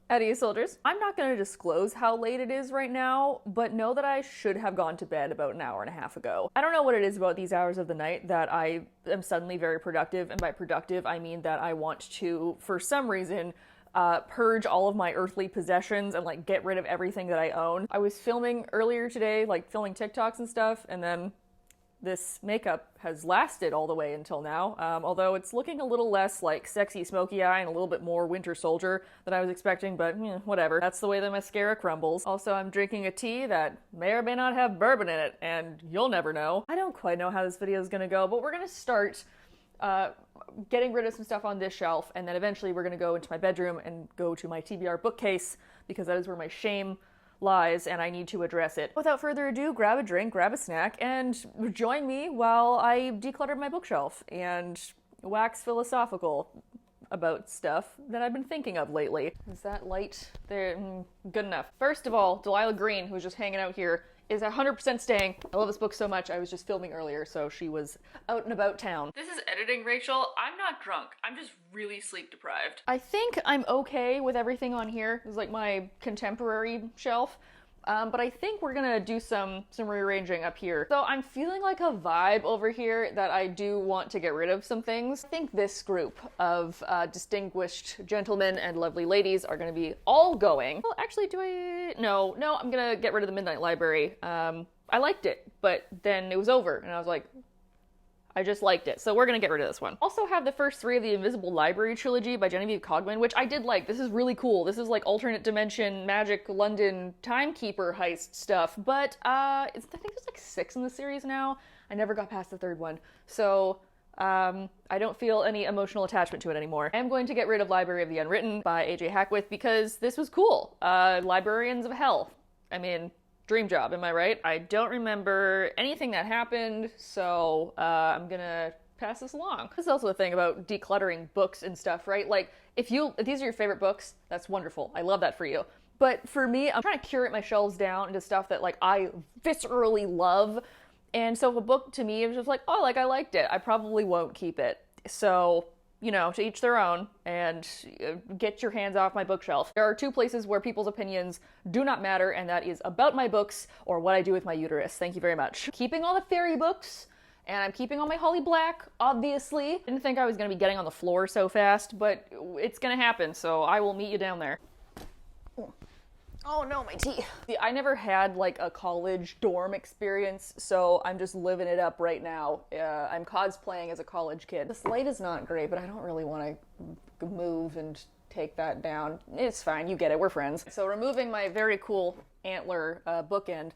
Eddie soldiers. I'm not going to disclose how late it is right now, but know that I should have gone to bed about an hour and a half ago. I don't know what it is about these hours of the night that I am suddenly very productive, and by productive I mean that I want to, for some reason, purge all of my earthly possessions and like get rid of everything that I own. I was filming earlier today, like filming TikToks and stuff, and then this makeup has lasted all the way until now, although it's looking a little less like sexy smoky eye and a little bit more winter soldier than I was expecting, but whatever. That's the way the mascara crumbles. Also, I'm drinking a tea that may or may not have bourbon in it, and you'll never know. I don't quite know how this video is gonna go, but we're gonna start getting rid of some stuff on this shelf, and then eventually we're gonna go into my bedroom and go to my TBR bookcase, because that is where my shame lies, and I need to address it. Without further ado, grab a drink, grab a snack, and join me while I declutter my bookshelf and wax philosophical about stuff that I've been thinking of lately. Is that light there? Good enough. First of all, Delilah Green, who's just hanging out here, is 100% staying. I love this book so much. I was just filming earlier, so she was out and about town. This is editing, Rachel. I'm not drunk. I'm just really sleep deprived. I think I'm okay with everything on here. This is like my contemporary shelf. But I think we're gonna do some rearranging up here. So I'm feeling like a vibe over here that I do want to get rid of some things. I think this group of distinguished gentlemen and lovely ladies are gonna be all going. Well, actually, no, I'm gonna get rid of the Midnight Library. I liked it, but then it was over, and I was like, I just liked it, so we're gonna get rid of this one. Also have the first 3 of the Invisible Library trilogy by Genevieve Cogman, which I did like. This is really cool. This is like alternate dimension, magic, London, timekeeper heist stuff, but I think there's like 6 in the series now. I never got past the 3rd one, so I don't feel any emotional attachment to it anymore. I am going to get rid of Library of the Unwritten by A.J. Hackwith because this was cool. Librarians of Hell. I mean, dream job, am I right? I don't remember anything that happened, so I'm gonna pass this along. This is also the thing about decluttering books and stuff, right? Like, if these are your favorite books, that's wonderful. I love that for you. But for me, I'm trying to curate my shelves down into stuff that like I viscerally love. And so if a book to me is just like, oh, like I liked it, I probably won't keep it. So, you know, to each their own, and get your hands off my bookshelf. There are 2 places where people's opinions do not matter, and that is about my books or what I do with my uterus. Thank you very much. Keeping all the fairy books, and I'm keeping all my Holly Black, obviously. Didn't think I was gonna be getting on the floor so fast, but it's gonna happen, so I will meet you down there. Oh no, my tea. See, I never had like a college dorm experience, so I'm just living it up right now. I'm cosplaying as a college kid. This light is not great, but I don't really want to move and take that down. It's fine, you get it, we're friends. So removing my very cool antler bookend.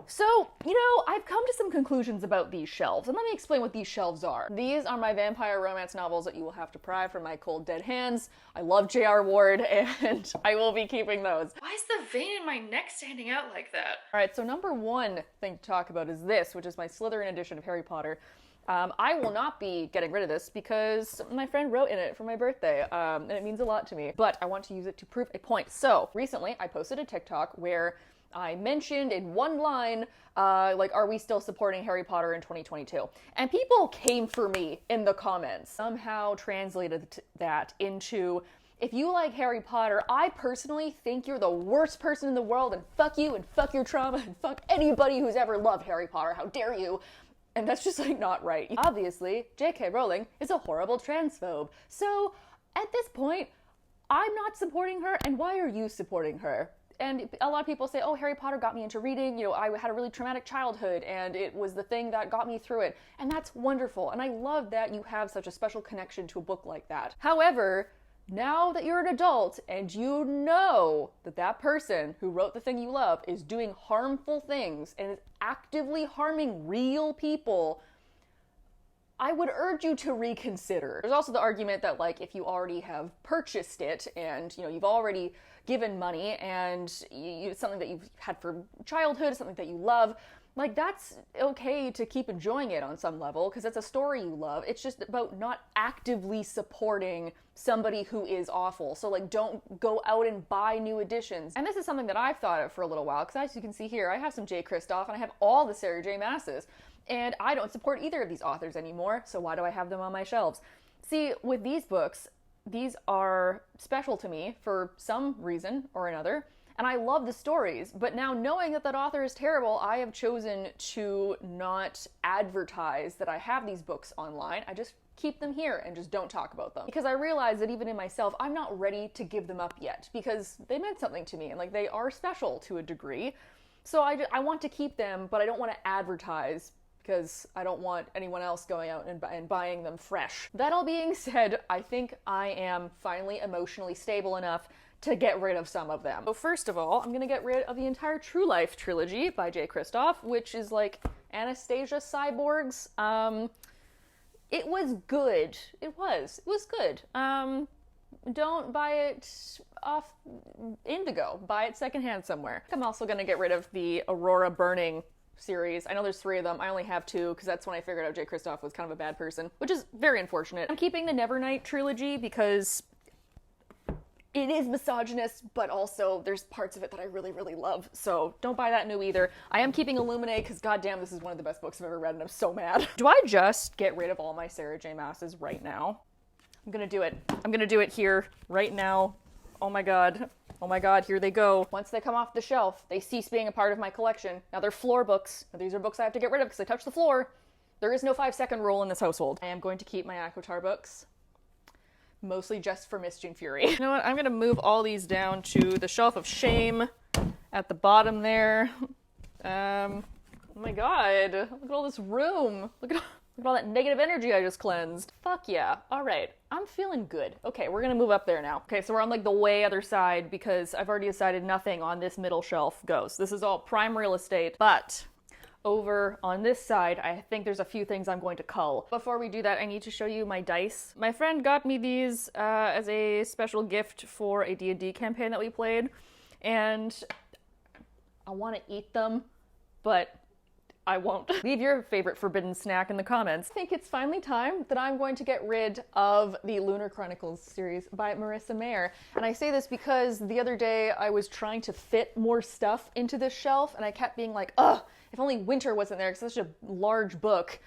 So, you know, I've come to some conclusions about these shelves, and let me explain what these shelves are. These are my vampire romance novels that you will have to pry from my cold dead hands. I love J.R. Ward, and I will be keeping those. Why is the vein in my neck standing out like that? Alright, so number 1 thing to talk about is this, which is my Slytherin edition of Harry Potter. I will not be getting rid of this because my friend wrote in it for my birthday, and it means a lot to me, but I want to use it to prove a point. So, recently I posted a TikTok where I mentioned in one line, like, are we still supporting Harry Potter in 2022? And people came for me in the comments. Somehow translated that into, if you like Harry Potter, I personally think you're the worst person in the world, and fuck you, and fuck your trauma, and fuck anybody who's ever loved Harry Potter, how dare you? And that's just like not right. Obviously, J.K. Rowling is a horrible transphobe. So at this point, I'm not supporting her, and why are you supporting her? And a lot of people say, oh, Harry Potter got me into reading, you know, I had a really traumatic childhood and it was the thing that got me through it. And that's wonderful. And I love that you have such a special connection to a book like that. However, now that you're an adult and you know that that person who wrote the thing you love is doing harmful things and is actively harming real people, I would urge you to reconsider. There's also the argument that, like, if you already have purchased it and, you know, you've already given money and it's something that you've had for childhood, something that you love, like, that's okay to keep enjoying it on some level because it's a story you love. It's just about not actively supporting somebody who is awful. So, like, don't go out and buy new editions. And this is something that I've thought of for a little while because, as you can see here, I have some J. Kristoff and I have all the Sarah J. Maas's. And I don't support either of these authors anymore, so why do I have them on my shelves? See, with these books, these are special to me for some reason or another. And I love the stories, but now knowing that that author is terrible, I have chosen to not advertise that I have these books online. I just keep them here and just don't talk about them. Because I realize that even in myself, I'm not ready to give them up yet, because they meant something to me, and like they are special to a degree. So I want to keep them, but I don't want to advertise because I don't want anyone else going out and buying them fresh. That all being said, I think I am finally emotionally stable enough to get rid of some of them. So first of all, I'm gonna get rid of the entire True Life trilogy by J. Kristoff, which is like Anastasia cyborgs. It was good. It was good. Don't buy it off Indigo. Buy it secondhand somewhere. I'm also gonna get rid of the Aurora Burning series. I know there's 3 of them. I only have 2 because that's when I figured out J. Kristoff was kind of a bad person, which is very unfortunate. I'm keeping the Nevernight trilogy because it is misogynist, but also there's parts of it that I really, really love, so don't buy that new either. I am keeping Illuminae because goddamn, this is one of the best books I've ever read and I'm so mad. Do I just get rid of all my Sarah J. Maas's right now? I'm gonna do it. I'm gonna do it here, right now. Oh my god. Oh my god, here they go. Once they come off the shelf, they cease being a part of my collection. Now they're floor books. Now, these are books I have to get rid of because they touch the floor. There is no 5-second rule in this household. I am going to keep my ACOTAR books. Mostly just for Miss June Fury. You know what? I'm gonna move all these down to the shelf of shame at the bottom there. Oh my god. Look at all this room. Look at all that negative energy I just cleansed. Fuck yeah. All right. I'm feeling good. Okay, we're gonna move up there now. Okay, so we're on like the way other side because I've already decided nothing on this middle shelf goes. This is all prime real estate, but over on this side, I think there's a few things I'm going to cull. Before we do that, I need to show you my dice. My friend got me these as a special gift for a D&D campaign that we played, and I want to eat them, but I won't. Leave your favorite forbidden snack in the comments. I think it's finally time that I'm going to get rid of the Lunar Chronicles series by Marissa Mayer. And I say this because the other day I was trying to fit more stuff into this shelf, and I kept being like, ugh, if only Winter wasn't there, because it's such a large book.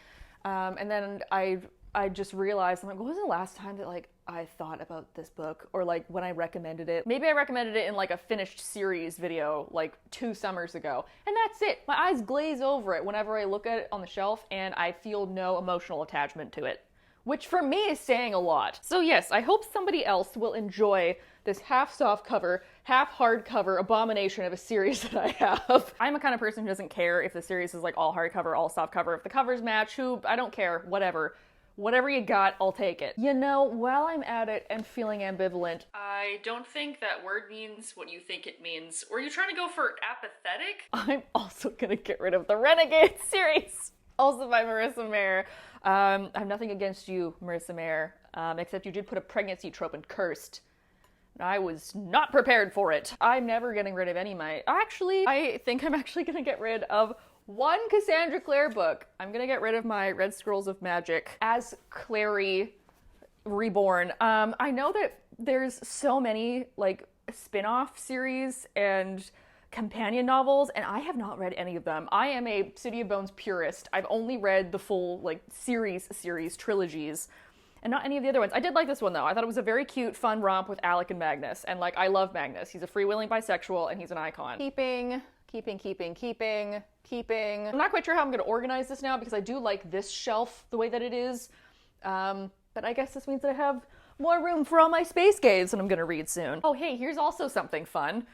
And then I just realized, I'm like, what was the last time that like I thought about this book, or like when I recommended it? Maybe I recommended it in like a finished series video like 2 summers ago, and that's it. My eyes glaze over it whenever I look at it on the shelf, and I feel no emotional attachment to it, which for me is saying a lot. So yes, I hope somebody else will enjoy this half soft cover, half hardcover abomination of a series that I have. I'm a kind of person who doesn't care if the series is like all hardcover, all soft cover. If the covers match, I don't care, whatever. Whatever you got, I'll take it. You know, while I'm at it and feeling ambivalent, I don't think that word means what you think it means. Were you trying to go for apathetic? I'm also gonna get rid of the Renegade series, also by Marissa Mayer. I have nothing against you, Marissa Mayer, except you did put a pregnancy trope in Cursed. I was not prepared for it. I'm never getting rid of any of my... Actually, I think I'm actually gonna get rid of one Cassandra Clare book. I'm gonna get rid of my Red Scrolls of Magic as Clary Reborn. I know that there's so many like spin-off series and companion novels, and I have not read any of them. I am a City of Bones purist. I've only read the full like series trilogies, and not any of the other ones. I did like this one though. I thought it was a very cute, fun romp with Alec and Magnus, and like I love Magnus. He's a freewheeling bisexual and he's an icon. Keeping. I'm not quite sure how I'm gonna organize this now because I do like this shelf the way that it is. But I guess this means that I have more room for all my space games that I'm gonna read soon. Oh hey, here's also something fun.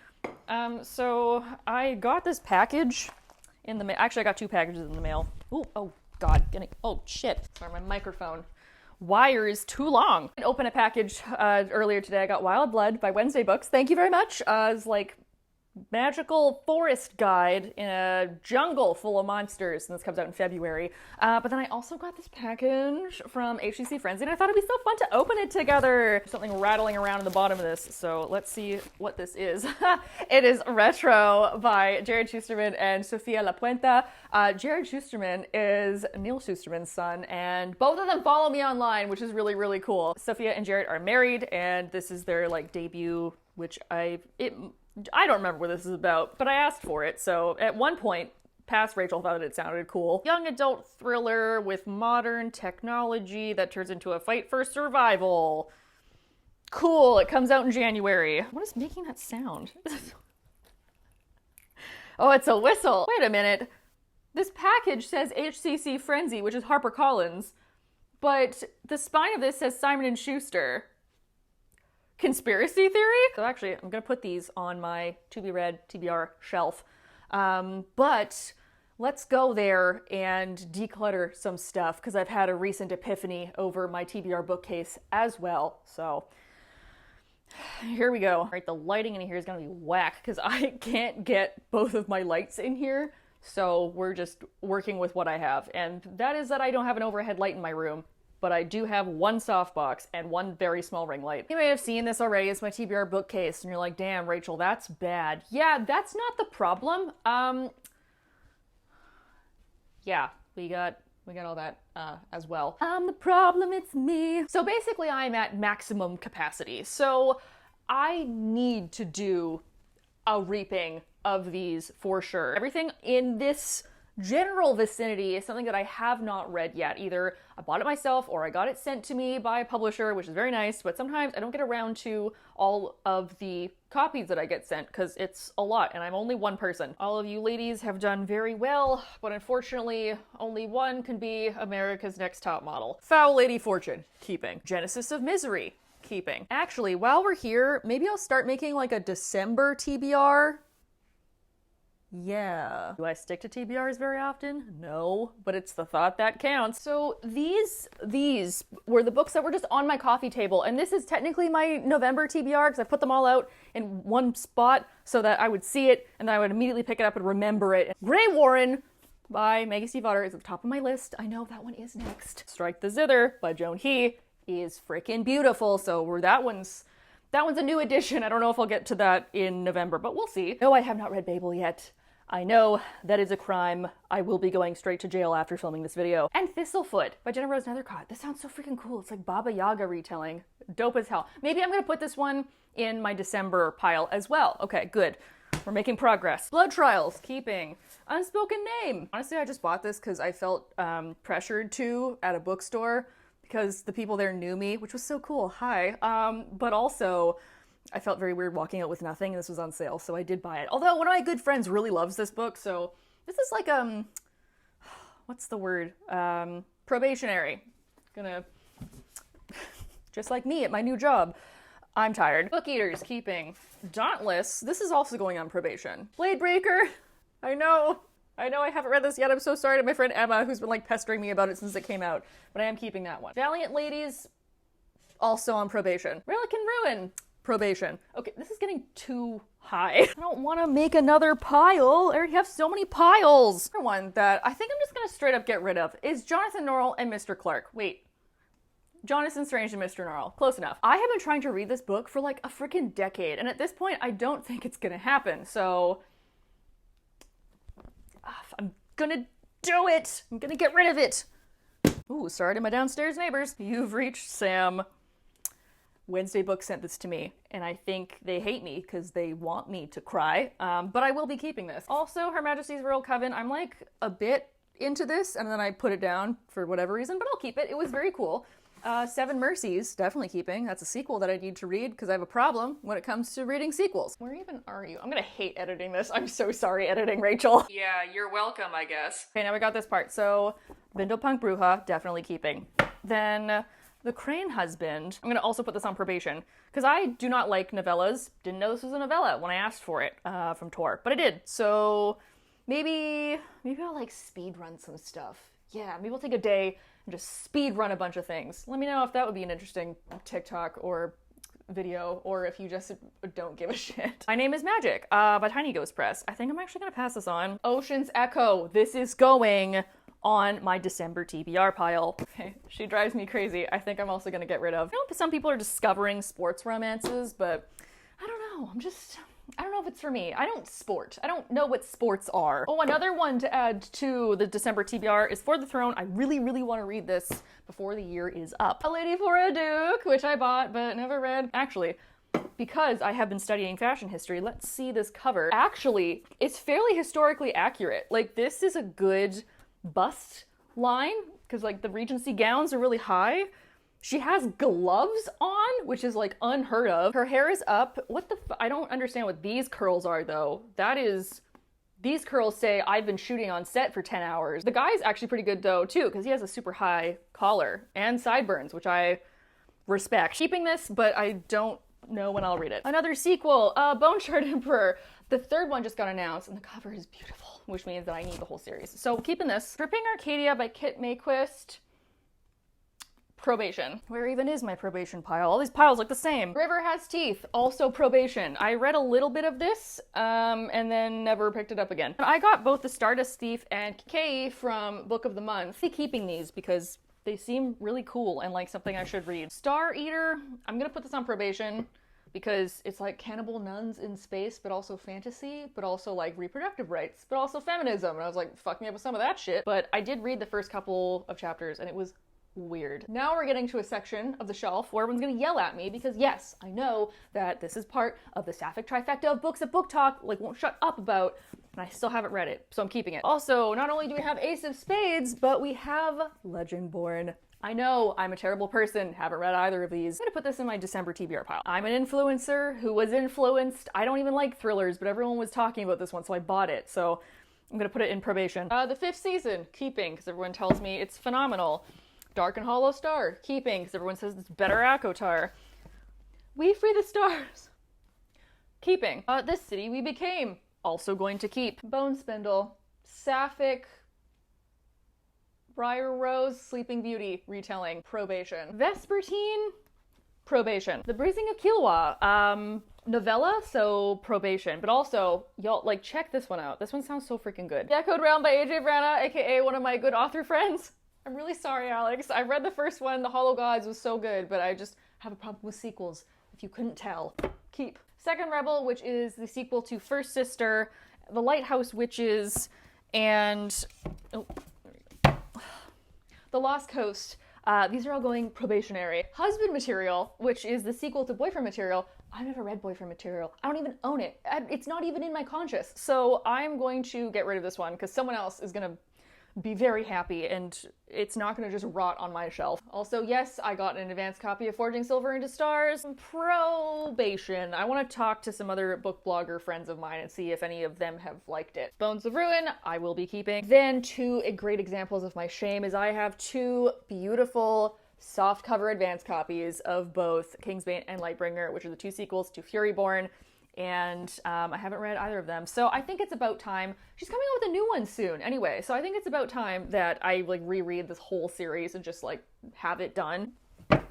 So I got this package in the mail. Actually, I got 2 packages in the mail. Ooh, oh god, oh shit. Sorry, my microphone wire is too long. I opened a package earlier today. I got Wild Blood by Wednesday Books. Thank you very much. It's like magical forest guide in a jungle full of monsters, and this comes out in February. But then I also got this package from HCC Frenzy, and I thought it'd be so fun to open it together. There's something rattling around in the bottom of this, so let's see what this is. It is Retro by Jared Schusterman and Sofia La Puenta. Jared Schusterman is Neil Schusterman's son, and both of them follow me online, which is really, really cool. Sophia and Jared are married, and this is their like debut, which I don't remember what this is about, but I asked for it, so at one point, past Rachel thought it sounded cool. Young adult thriller with modern technology that turns into a fight for survival. Cool, it comes out in January. What is making that sound? Oh, it's a whistle. Wait a minute. This package says HCC Frenzy, which is HarperCollins, but the spine of this says Simon & Schuster. Conspiracy theory? So actually, I'm gonna put these on my to be read TBR shelf. But let's go there and declutter some stuff because I've had a recent epiphany over my TBR bookcase as well. So here we go. All right, the lighting in here is gonna be whack because I can't get both of my lights in here. So we're just working with what I have. And that is that I don't have an overhead light in my room, but I do have one softbox and one very small ring light. You may have seen this already. It's my TBR bookcase. And you're like, damn, Rachel, that's bad. Yeah, that's not the problem. Yeah, we got all that as well. The problem, it's me. So basically I'm at maximum capacity. So I need to do a reaping of these for sure. Everything in this general vicinity is something that I have not read yet. Either I bought it myself or I got it sent to me by a publisher, which is very nice, but sometimes I don't get around to all of the copies that I get sent because it's a lot and I'm only one person. All of you ladies have done very well, but unfortunately only one can be America's Next Top Model. Foul Lady Fortune, keeping. Genesis of Misery, keeping. Actually, while we're here, maybe I'll start making like a December TBR. Yeah. Do I stick to TBRs very often? No, but it's the thought that counts. So these were the books that were just on my coffee table, and this is technically my November TBR because I put them all out in one spot so that I would see it and then I would immediately pick it up and remember it. Grey Warren by Maggie Steve Otter is at the top of my list. I know that one is next. Strike the Zither by Joan He is freaking beautiful, so that one's a new addition. I don't know if I'll get to that in November, but we'll see. No, I have not read Babel yet. I know that is a crime. I will be going straight to jail after filming this video. And Thistlefoot by Jenna Rose Nethercott. This sounds so freaking cool. It's like Baba Yaga retelling. Dope as hell. Maybe I'm gonna put this one in my December pile as well. Okay, good. We're making progress. Blood Trials, keeping. Unspoken Name. Honestly, I just bought this because I felt pressured to at a bookstore because the people there knew me, which was so cool. Hi. But also, I felt very weird walking out with nothing, and this was on sale, so I did buy it. Although one of my good friends really loves this book, so this is like, what's the word? Probationary. Gonna, just like me at my new job. I'm tired. Book Eaters, keeping. Dauntless, this is also going on probation. Blade Breaker, I know I haven't read this yet. I'm so sorry to my friend Emma, who's been like pestering me about it since it came out, but I am keeping that one. Valiant Ladies, also on probation. Relic and Ruin, probation. Okay, this is getting too high. I don't want to make another pile. I already have so many piles. Another one that I think I'm just gonna straight up get rid of is Jonathan Norrell and Mr. Clark. Wait. Jonathan Strange and Mr. Norrell. Close enough. I have been trying to read this book for like a freaking decade, and at this point, I don't think it's gonna happen, so I'm gonna do it. I'm gonna get rid of it. Ooh, sorry to my downstairs neighbors. You've reached Sam. Wednesday Book sent this to me, and I think they hate me because they want me to cry, but I will be keeping this. Also, Her Majesty's Royal Coven, I'm like a bit into this, and then I put it down for whatever reason, but I'll keep it. It was very cool. Seven Mercies, definitely keeping. That's a sequel that I need to read because I have a problem when it comes to reading sequels. Where even are you? I'm gonna hate editing this. I'm so sorry editing, Rachel. Yeah, you're welcome, I guess. Okay, now we got this part. So, Bindlepunk Bruja, definitely keeping. Then, The Crane Husband. I'm gonna also put this on probation because I do not like novellas. Didn't know this was a novella when I asked for it from Tor, but I did. So, maybe I'll like speed run some stuff. Yeah, maybe I'll take a day and just speed run a bunch of things. Let me know if that would be an interesting TikTok or video, or if you just don't give a shit. My Name is Magic by Tiny Ghost Press. I think I'm actually gonna pass this on. Ocean's Echo. This is going on my December TBR pile. Okay, she drives me crazy. I think I'm also gonna get rid of. I know some people are discovering sports romances, but I don't know. I don't know if it's for me. I don't sport. I don't know what sports are. Oh, another one to add to the December TBR is For the Throne. I really, really want to read this before the year is up. A Lady for a Duke, which I bought but never read. Actually, because I have been studying fashion history, let's see this cover. Actually, it's fairly historically accurate. Like, this is a good bust line because like the Regency gowns are really high. She has gloves on, which is like unheard of. Her hair is up. I don't understand what these curls are though. These curls say I've been shooting on set for 10 hours. The guy's actually pretty good though too, because he has a super high collar and sideburns, which I respect. Keeping this, but I don't know when I'll read it. Another sequel, Bone Shard Emperor. The third one just got announced and the cover is beautiful, which means that I need the whole series. So keeping this. Dripping Arcadia by Kit Mayquist. Probation. Where even is my probation pile? All these piles look the same. River Has Teeth, also probation. I read a little bit of this, and then never picked it up again. I got both the Stardust Thief and Kei from Book of the Month. I'm keeping these because they seem really cool and like something I should read. Star Eater, I'm gonna put this on probation because it's like cannibal nuns in space, but also fantasy, but also like reproductive rights, but also feminism. And I was like, fuck me up with some of that shit. But I did read the first couple of chapters and it was weird. Now we're getting to a section of the shelf where everyone's gonna yell at me because yes, I know that this is part of the sapphic trifecta of books that Book Talk like won't shut up about, and I still haven't read it, so I'm keeping it. Also, not only do we have Ace of Spades, but we have Legendborn. I know I'm a terrible person, haven't read either of these. I'm gonna put this in my December TBR pile. I'm an influencer who was influenced. I don't even like thrillers, but everyone was talking about this one, so I bought it. So I'm gonna put it in probation. The 5th season, keeping, because everyone tells me it's phenomenal. Dark and Hollow Star, keeping, because everyone says it's better Akotar. We Free the Stars, keeping. This City We Became, also going to keep. Bone Spindle, Sapphic, Briar Rose, Sleeping Beauty, retelling, probation. Vespertine, probation. The Breezing of Killua, novella, so probation. But also, y'all, like, check this one out. This one sounds so freaking good. The Echoed Realm by AJ Vrana, aka one of my good author friends. I'm really sorry, Alex. I read the first one, The Hollow Gods was so good, but I just have a problem with sequels, if you couldn't tell. Keep. Second Rebel, which is the sequel to First Sister, The Lighthouse Witches, and The Lost Coast. These are all going probationary. Husband Material, which is the sequel to Boyfriend Material. I've never read Boyfriend Material. I don't even own it. It's not even in my conscious. So I'm going to get rid of this one because someone else is going to be very happy and it's not going to just rot on my shelf. Also, yes, I got an advanced copy of Forging Silver into Stars. Probation. I want to talk to some other book blogger friends of mine and see if any of them have liked it. Bones of Ruin, I will be keeping. Then two great examples of my shame is I have two beautiful softcover advanced copies of both Kingsbane and Lightbringer, which are the two sequels to Furyborn. And I haven't read either of them. So I think it's about time. She's coming out with a new one soon anyway. So I think it's about time that I like reread this whole series and just like have it done.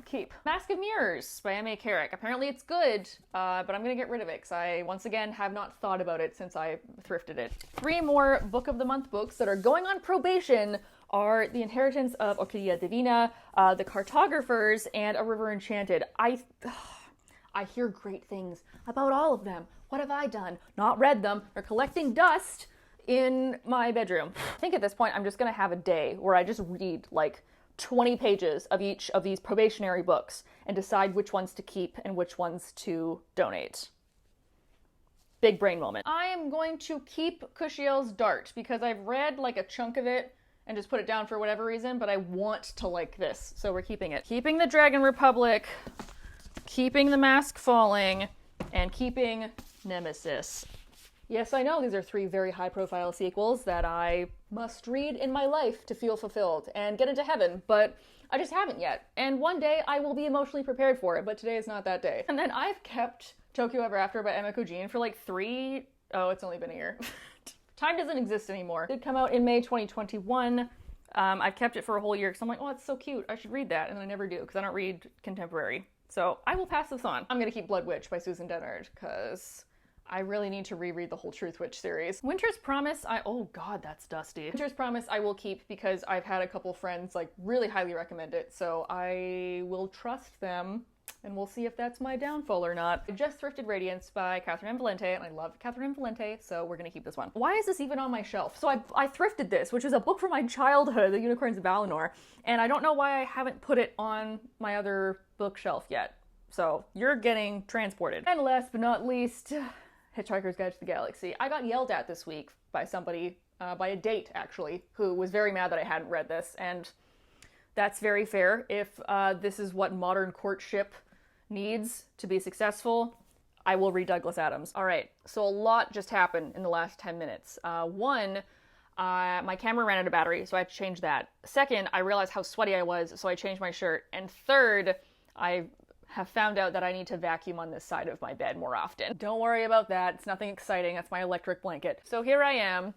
Keep. Mask of Mirrors by M.A. Carrick. Apparently it's good, but I'm gonna get rid of it because I, once again, have not thought about it since I thrifted it. 3 more Book of the Month books that are going on probation are The Inheritance of Orquídea Divina, The Cartographers, and A River Enchanted. I hear great things about all of them. What have I done? Not read them. They're collecting dust in my bedroom. I think at this point I'm just gonna have a day where I just read like 20 pages of each of these probationary books and decide which ones to keep and which ones to donate. Big brain moment. I am going to keep Kushiel's Dart because I've read like a chunk of it and just put it down for whatever reason, but I want to like this, so we're keeping it. Keeping the Dragon Republic, keeping The Mask Falling, and keeping Nemesis. Yes, I know these are 3 very high-profile sequels that I must read in my life to feel fulfilled and get into heaven, but I just haven't yet. And one day I will be emotionally prepared for it, but today is not that day. And then I've kept Tokyo Ever After by Emma Kojin for like 3... Oh, it's only been a year. Time doesn't exist anymore. It did come out in May 2021. I've kept it for a whole year because I'm like, oh, it's so cute. I should read that, and I never do because I don't read contemporary. So I will pass this on. I'm gonna keep Blood Witch by Susan Dennard because I really need to reread the whole Truth Witch series. Winter's Promise, oh god, that's dusty. Winter's Promise I will keep because I've had a couple friends like really highly recommend it, so I will trust them and we'll see if that's my downfall or not. I just thrifted Radiance by Catherine M. Valente, and I love Catherine M. Valente, so we're gonna keep this one. Why is this even on my shelf? So I thrifted this, which is a book from my childhood, The Unicorns of Valinor, and I don't know why I haven't put it on my other bookshelf yet. So you're getting transported. And last but not least, Hitchhiker's Guide to the Galaxy. I got yelled at this week by somebody, by a date actually, who was very mad that I hadn't read this, and That's very fair. If this is what modern courtship needs to be successful, I will read Douglas Adams. All right, so a lot just happened in the last 10 minutes. One, my camera ran out of battery, so I had to change that. Second, I realized how sweaty I was, so I changed my shirt. And third, I have found out that I need to vacuum on this side of my bed more often. Don't worry about that. It's nothing exciting. That's my electric blanket. So here I am,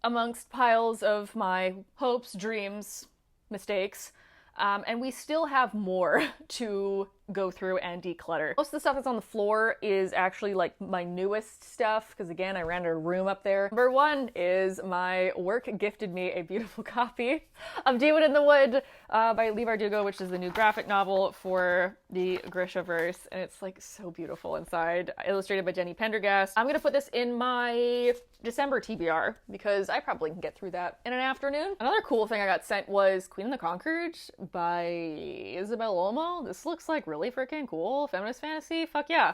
amongst piles of my hopes, dreams, mistakes, and we still have more to go through and declutter. Most of the stuff that's on the floor is actually like my newest stuff, because again, I ran a room up there. Number one is my work gifted me a beautiful copy of Demon in the Wood by Leigh Bardugo, which is the new graphic novel for the Grishaverse, and it's like so beautiful inside, illustrated by Jenny Pendergast. I'm gonna put this in my December TBR because I probably can get through that in an afternoon. Another cool thing I got sent was Queen and the Conquered by Isabel Olmo. This looks like really freaking cool. Feminist fantasy, fuck yeah.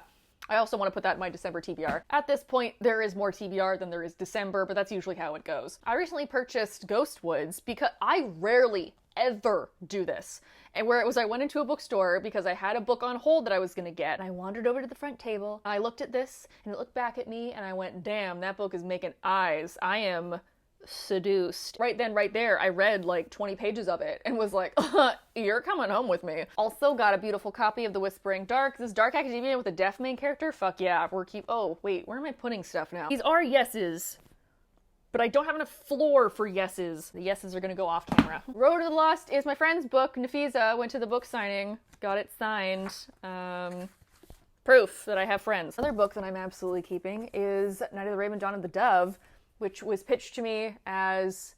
I also want to put that in my December TBR. At this point, there is more TBR than there is December, but that's usually how it goes. I recently purchased Ghostwoods because I rarely ever do this. And where it was, I went into a bookstore because I had a book on hold that I was gonna get, and I wandered over to the front table, and I looked at this, and it looked back at me, and I went, damn, that book is making eyes. I am seduced. Right then, right there, I read like 20 pages of it and was like, you're coming home with me. Also got a beautiful copy of The Whispering Dark. This dark academia with a deaf main character? Fuck yeah, oh, wait, where am I putting stuff now? These are yeses, but I don't have enough floor for yeses. The yeses are gonna go off camera. Road to the Lost is my friend's book. Nafisa went to the book signing, got it signed. Proof that I have friends. Another book that I'm absolutely keeping is Night of the Raven, Dawn of the Dove, which was pitched to me as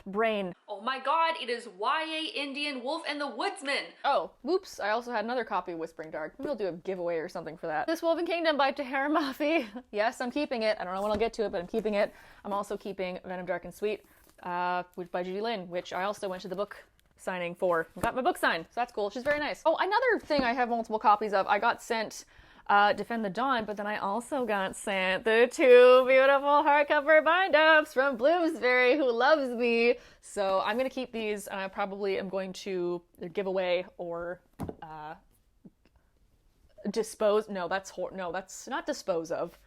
Brain. Oh my god, it is YA Indian Wolf and the Woodsman. Oh, whoops, I also had another copy of Whispering Dark. Maybe I'll do a giveaway or something for that. This Woven Kingdom by Tahara Mafi. Yes, I'm keeping it. I don't know when I'll get to it, but I'm keeping it. I'm also keeping Venom Dark and Sweet, which by Judy Lynn, which I also went to the book signing for. Got my book signed, so that's cool. She's very nice. Oh, another thing I have multiple copies of. I got sent Defend the Dawn, but then I also got sent the two beautiful hardcover bind-ups from Bloomsbury, who loves me. So I'm gonna keep these, and I probably am going to either give away or dispose. No, that's not dispose of.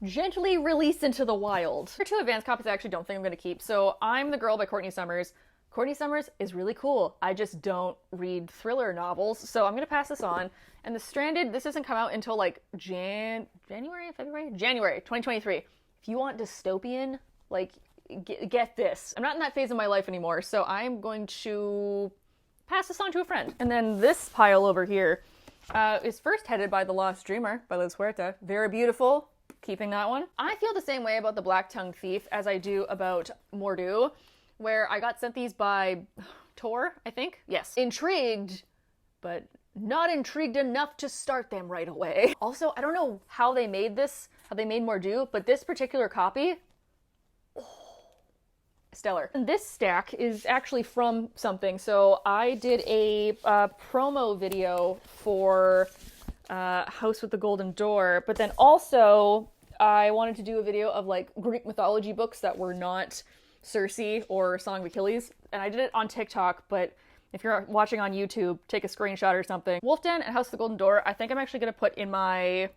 Gently release into the wild. For two advanced copies, I actually don't think I'm gonna keep. So I'm the Girl by Courtney Summers. Courtney Summers is really cool. I just don't read thriller novels, so I'm gonna pass this on. And The Stranded, this doesn't come out until like January 2023. If you want dystopian, like, get this. I'm not in that phase of my life anymore, so I'm going to pass this on to a friend. And then this pile over here is first headed by The Lost Dreamer by Liz Huerta. Very beautiful. Keeping that one. I feel the same way about The Black Tongue Thief as I do about Mordu, where I got sent these by Tor, I think. Yes. Intrigued, but not intrigued enough to start them right away. Also, I don't know how they made this, how they made Mordu, but this particular copy, stellar. And this stack is actually from something. So I did a promo video for House with the Golden Door, but then also I wanted to do a video of like Greek mythology books that were not Circe or Song of Achilles, and I did it on TikTok, but if you're watching on YouTube, take a screenshot or something. Wolf Den and House of the Golden Door, I think I'm actually going to put in my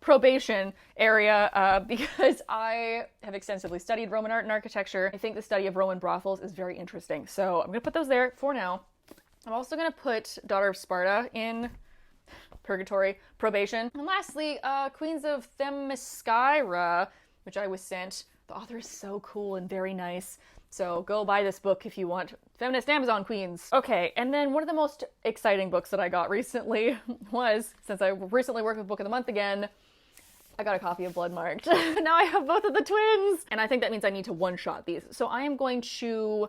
probation area because I have extensively studied Roman art and architecture. I think the study of Roman brothels is very interesting, so I'm going to put those there for now. I'm also going to put Daughter of Sparta in probation. And lastly, Queens of Themyscira, which I was sent. The author is so cool and very nice. So go buy this book if you want feminist Amazon queens. Okay, and then one of the most exciting books that I got recently was, since I recently worked with Book of the Month again, I got a copy of Bloodmarked. Now I have both of the twins! And I think that means I need to one-shot these. So I am going to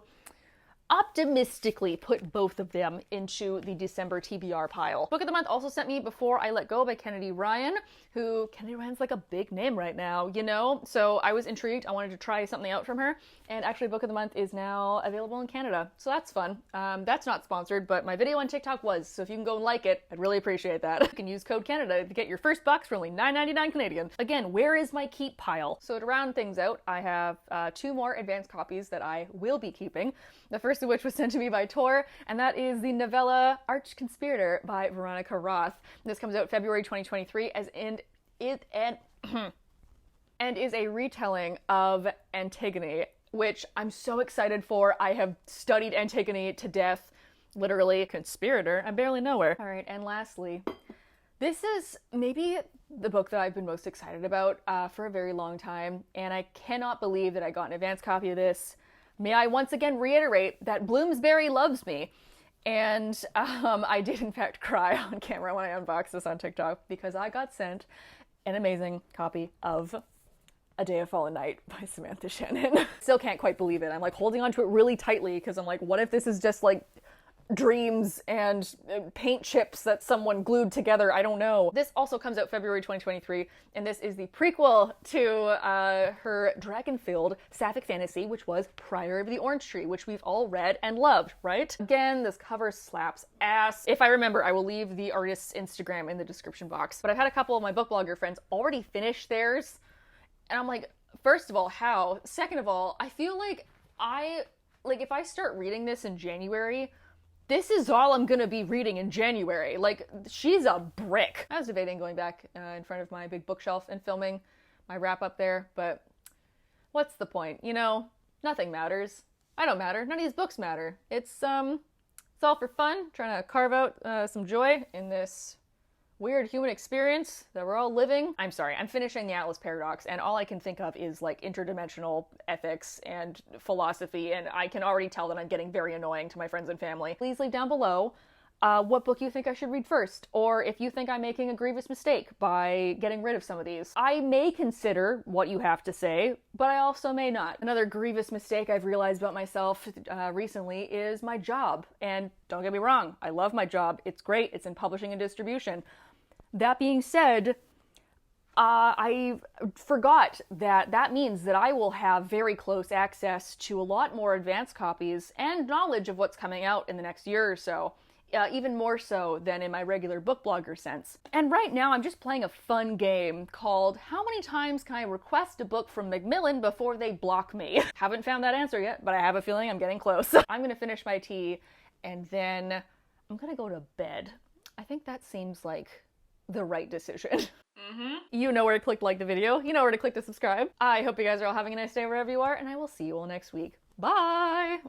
optimistically put both of them into the December TBR pile. Book of the month also sent me Before I Let Go by Kennedy Ryan, who, Kennedy Ryan's like a big name right now, you know? So I was intrigued. I wanted to try something out from her. And actually, Book of the Month is now available in Canada. So that's fun. That's not sponsored, but my video on TikTok was. So if you can go and like it, I'd really appreciate that. You can use code Canada to get your first box for only $9.99 Canadian. Again, where is my keep pile? So to round things out, I have 2 more advanced copies that I will be keeping. The first of which was sent to me by Tor, and that is the novella Arch Conspirator by Veronica Roth. This comes out February 2023 and is a retelling of Antigone, which I'm so excited for. I have studied Antigone to death. Literally, conspirator, I barely know her. All right, and lastly, this is maybe the book that I've been most excited about for a very long time, and I cannot believe that I got an advance copy of this. May I once again reiterate that Bloomsbury loves me. And I did in fact cry on camera when I unboxed this on TikTok because I got sent an amazing copy of A Day of Fallen Night by Samantha Shannon. Still can't quite believe it. I'm like holding onto it really tightly because I'm like, what if this is just like dreams and paint chips that someone glued together? I don't know. This also comes out February 2023, and this is the prequel to her dragon-filled sapphic fantasy, which was Prior of the Orange Tree, which we've all read and loved, right? Again, this cover slaps ass. If I remember, I will leave the artist's Instagram in the description box. But I've had a couple of my book blogger friends already finish theirs, and I'm like, first of all, how? Second of all, I feel like if I start reading this in January, this is all I'm gonna be reading in January. Like, she's a brick. I was debating going back in front of my big bookshelf and filming my wrap up there, but what's the point? You know, nothing matters. I don't matter. None of these books matter. It's all for fun, trying to carve out some joy in this weird human experience that we're all living. I'm sorry, I'm finishing the Atlas Paradox, and all I can think of is like interdimensional ethics and philosophy, and I can already tell that I'm getting very annoying to my friends and family. Please leave down below what book you think I should read first, or if you think I'm making a grievous mistake by getting rid of some of these. I may consider what you have to say, but I also may not. Another grievous mistake I've realized about myself recently is my job. And don't get me wrong, I love my job. It's great. It's in publishing and distribution. That being said, I forgot that means that I will have very close access to a lot more advanced copies and knowledge of what's coming out in the next year or so. Even more so than in my regular book blogger sense. And right now I'm just playing a fun game called How Many Times Can I Request a Book from Macmillan Before They Block Me? Haven't found that answer yet, but I have a feeling I'm getting close. I'm gonna finish my tea and then I'm gonna go to bed. I think that seems like the right decision. You know where to click like the video, you know where to click to subscribe. I hope you guys are all having a nice day wherever you are, and I will see you all next week. Bye!